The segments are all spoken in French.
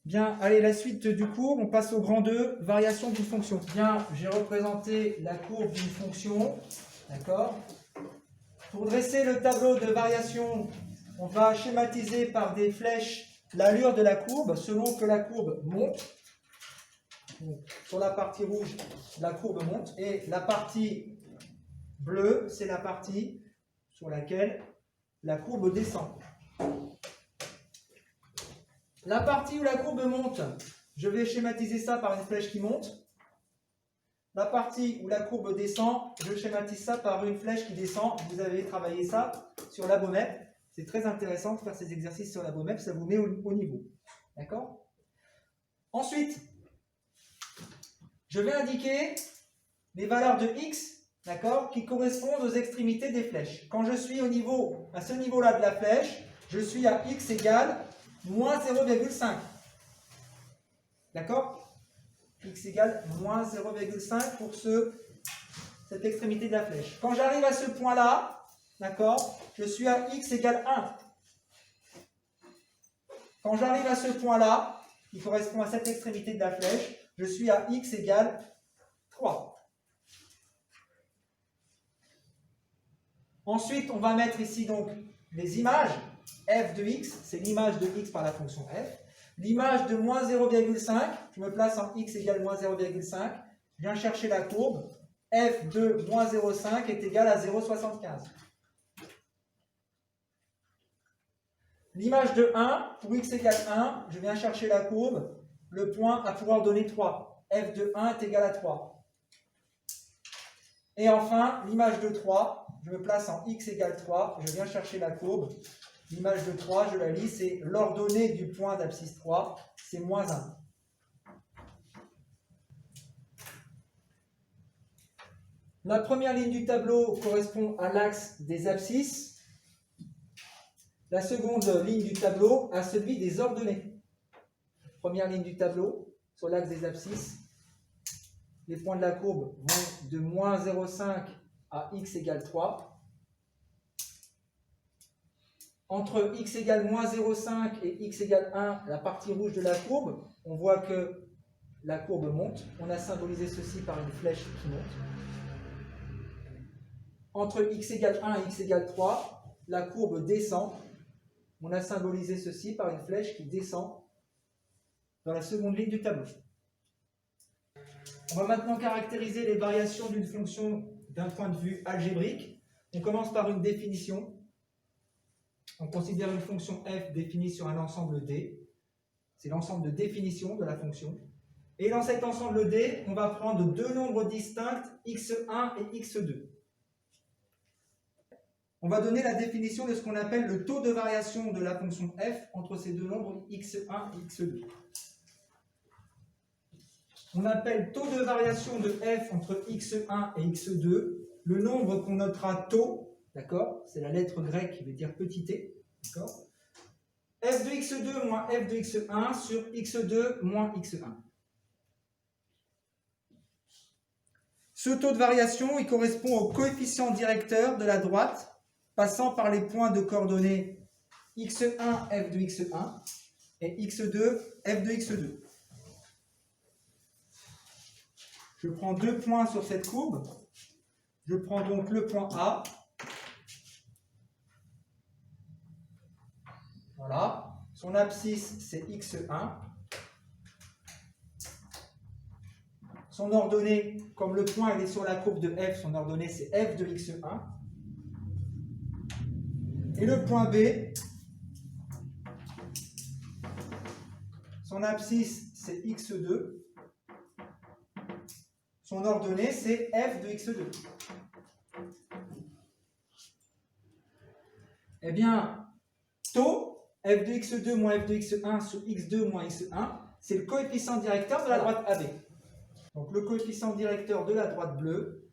Bien, allez, la suite du cours, on passe au grand 2, variation d'une fonction. Bien, j'ai représenté la courbe d'une fonction, d'accord? Pour dresser le tableau de variation, on va schématiser par des flèches l'allure de la courbe selon que la courbe monte. Donc, sur la partie rouge, la courbe monte, et la partie bleue, c'est la partie sur laquelle la courbe descend. La partie où la courbe monte, je vais schématiser ça par une flèche qui monte. La partie où la courbe descend, je schématise ça par une flèche qui descend. Vous avez travaillé ça sur la BOMEP. C'est très intéressant de faire ces exercices sur la BOMEP, ça vous met au niveau. D'accord? Ensuite, je vais indiquer les valeurs de x, d'accord, qui correspondent aux extrémités des flèches. Quand je suis à ce niveau-là de la flèche, je suis à x égale moins 0,5. D'accord? X égale moins 0,5 pour cette extrémité de la flèche. Quand j'arrive à ce point-là, d'accord, je suis à x égale 1. Quand j'arrive à ce point-là, qui correspond à cette extrémité de la flèche, je suis à x égale 3. Ensuite, on va mettre ici donc les images. F de x, c'est l'image de x par la fonction f. L'image de moins 0,5, je me place en x égale moins 0,5. Je viens chercher la courbe. F de moins 0,5 est égal à 0,75. L'image de 1, pour x égale 1, je viens chercher la courbe. Le point à pouvoir donner 3. F de 1 est égal à 3. Et enfin, l'image de 3, je me place en x égale 3. Je viens chercher la courbe. L'image de 3, je la lis, c'est l'ordonnée du point d'abscisse 3, c'est moins 1. La première ligne du tableau correspond à l'axe des abscisses. La seconde ligne du tableau à celui des ordonnées. Première ligne du tableau, sur l'axe des abscisses. Les points de la courbe vont de moins 0,5 à x égale 3. Entre x égale moins 0,5 et x égale 1, la partie rouge de la courbe, on voit que la courbe monte. On a symbolisé ceci par une flèche qui monte. Entre x égale 1 et x égale 3, la courbe descend. On a symbolisé ceci par une flèche qui descend dans la seconde ligne du tableau. On va maintenant caractériser les variations d'une fonction d'un point de vue algébrique. On commence par une définition. On considère une fonction f définie sur un ensemble D. C'est l'ensemble de définition de la fonction. Et dans cet ensemble D, on va prendre deux nombres distincts, x1 et x2. On va donner la définition de ce qu'on appelle le taux de variation de la fonction f entre ces deux nombres x1 et x2. On appelle taux de variation de f entre x1 et x2 le nombre qu'on notera taux, d'accord? C'est la lettre grecque qui veut dire petit t, d'accord? F de x2 moins f de x1 sur x2 moins x1. Ce taux de variation, il correspond au coefficient directeur de la droite passant par les points de coordonnées x1, f de x1 et x2, f de x2. Je prends deux points sur cette courbe. Je prends donc le point A. Voilà. Son abscisse, c'est x1. Son ordonnée, comme le point il est sur la courbe de f, son ordonnée, c'est f de x1. Et le point B, son abscisse, c'est x2. Son ordonnée, c'est f de x2. Eh bien, taux, f de x2 moins f de x1 sur x2 moins x1, c'est le coefficient directeur de la droite AB. Donc, le coefficient directeur de la droite bleue,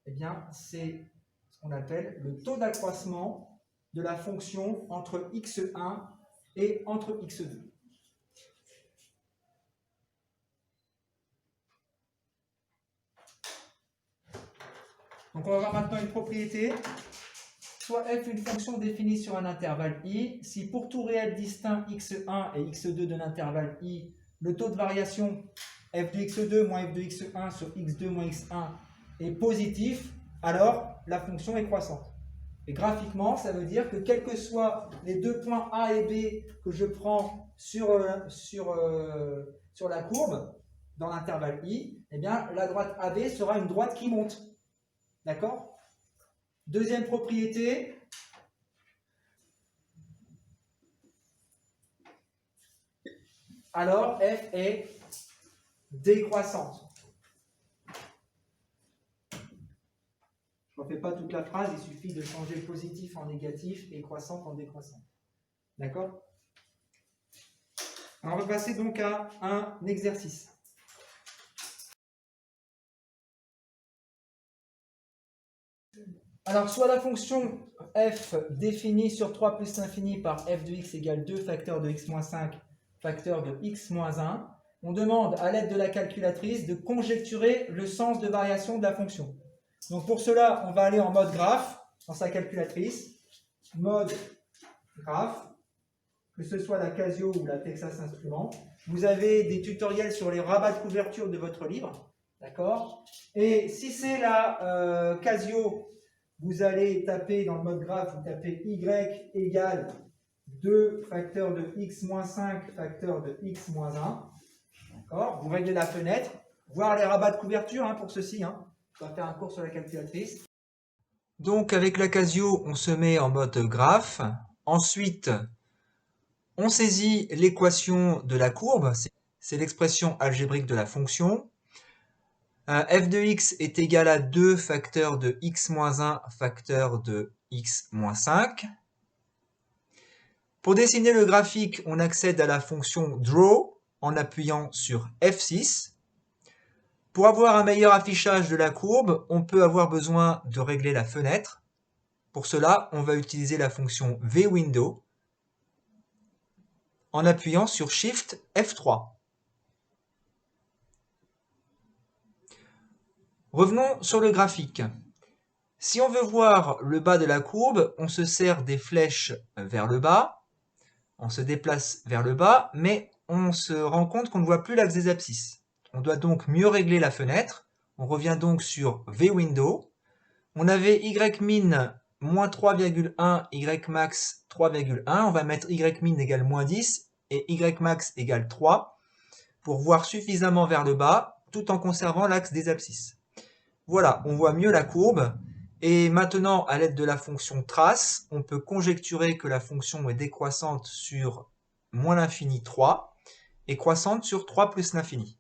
eh bien, c'est ce qu'on appelle le taux d'accroissement de la fonction entre x1 et entre x2. Donc on va voir maintenant une propriété soit f une fonction définie sur un intervalle i, si pour tout réel distinct x1 et x2 de l'intervalle i, le taux de variation f de x2 moins f de x1 sur x2 moins x1 est positif, alors la fonction est croissante. Et graphiquement, ça veut dire que quels que soient les deux points A et B que je prends sur la courbe, dans l'intervalle i, eh bien, la droite AB sera une droite qui monte. D'accord? Deuxième propriété. Alors, f est décroissante. Je ne refais pas toute la phrase, il suffit de changer positif en négatif et croissante en décroissante. D'accord? Alors, on va passer donc à un exercice. Alors, soit la fonction f définie sur 3 plus l'infini par f de x égale 2 facteur de x moins 5 facteur de x moins 1, on demande à l'aide de la calculatrice de conjecturer le sens de variation de la fonction. Donc pour cela, on va aller en mode graphe dans sa calculatrice. Mode graphe, que ce soit la Casio ou la Texas Instruments. Vous avez des tutoriels sur les rabats de couverture de votre livre. D'accord? Et si c'est la Casio, vous allez taper dans le mode graphe, vous tapez y égale 2 facteur de x moins 5 facteur de x moins 1. D'accord? Vous réglez la fenêtre, voir les rabats de couverture pour ceci. On va faire un cours sur la calculatrice. Donc avec la Casio, on se met en mode graphe. Ensuite, on saisit l'équation de la courbe. C'est l'expression algébrique de la fonction. F de x est égal à 2 facteur de x moins 1 facteur de x moins 5. Pour dessiner le graphique, on accède à la fonction draw en appuyant sur F6. Pour avoir un meilleur affichage de la courbe, on peut avoir besoin de régler la fenêtre. Pour cela, on va utiliser la fonction vWindow en appuyant sur Shift F3. Revenons sur le graphique. Si on veut voir le bas de la courbe, on se sert des flèches vers le bas. On se déplace vers le bas, mais on se rend compte qu'on ne voit plus l'axe des abscisses. On doit donc mieux régler la fenêtre. On revient donc sur vWindow. On avait ymin moins 3,1, ymax 3,1. On va mettre ymin égale moins 10 et ymax égale 3 pour voir suffisamment vers le bas tout en conservant l'axe des abscisses. Voilà, on voit mieux la courbe. Et maintenant, à l'aide de la fonction trace, on peut conjecturer que la fonction est décroissante sur moins l'infini 3 et croissante sur 3 plus l'infini.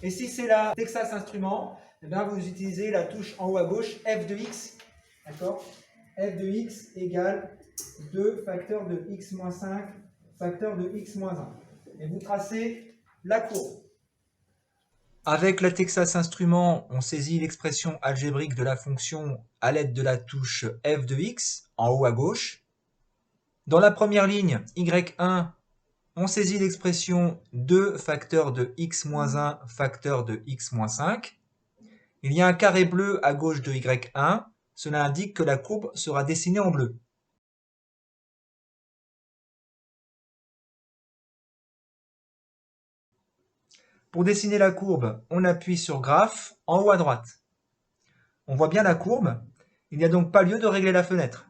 Et si c'est la Texas Instruments, eh bien vous utilisez la touche en haut à gauche, f de x, d'accord? F de x égale 2 facteur de x moins 5 facteur de x moins 1. Et vous tracez la courbe. Avec la Texas Instruments, on saisit l'expression algébrique de la fonction à l'aide de la touche f de x en haut à gauche. Dans la première ligne, y1, on saisit l'expression 2 facteur de x moins 1 facteur de x moins 5. Il y a un carré bleu à gauche de y1. Cela indique que la courbe sera dessinée en bleu. Pour dessiner la courbe, on appuie sur Graphe en haut à droite. On voit bien la courbe. Il n'y a donc pas lieu de régler la fenêtre.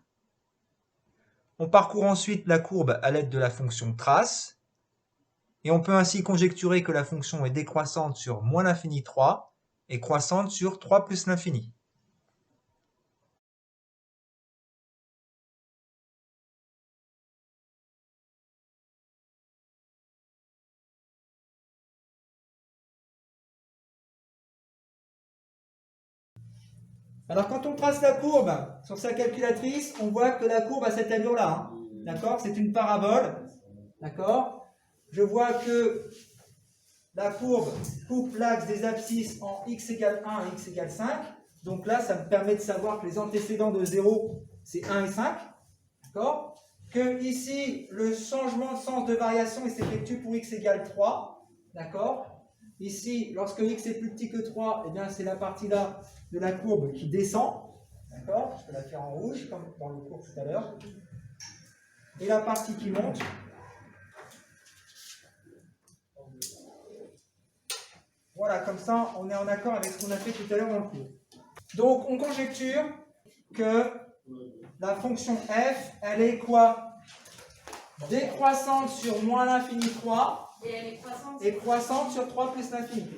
On parcourt ensuite la courbe à l'aide de la fonction Trace. Et on peut ainsi conjecturer que la fonction est décroissante sur moins l'infini 3 et croissante sur 3 plus l'infini. Alors quand on trace la courbe sur sa calculatrice, on voit que la courbe a cette allure-là. D'accord? C'est une parabole. D'accord? Je vois que la courbe coupe l'axe des abscisses en x égale 1 et x égale 5. Donc là, ça me permet de savoir que les antécédents de 0, c'est 1 et 5. D'accord? que ici, le changement de sens de variation il s'effectue pour x égale 3. D'accord? Ici, lorsque x est plus petit que 3, eh bien, c'est la partie là de la courbe qui descend. D'accord? Je peux la faire en rouge, comme dans le cours tout à l'heure. Et la partie qui monte. Voilà, comme ça, on est en accord avec ce qu'on a fait tout à l'heure dans le cours. Donc, on conjecture que la fonction f, elle est quoi? Décroissante sur moins l'infini 3 Et elle est croissante. et croissante sur 3 plus l'infini.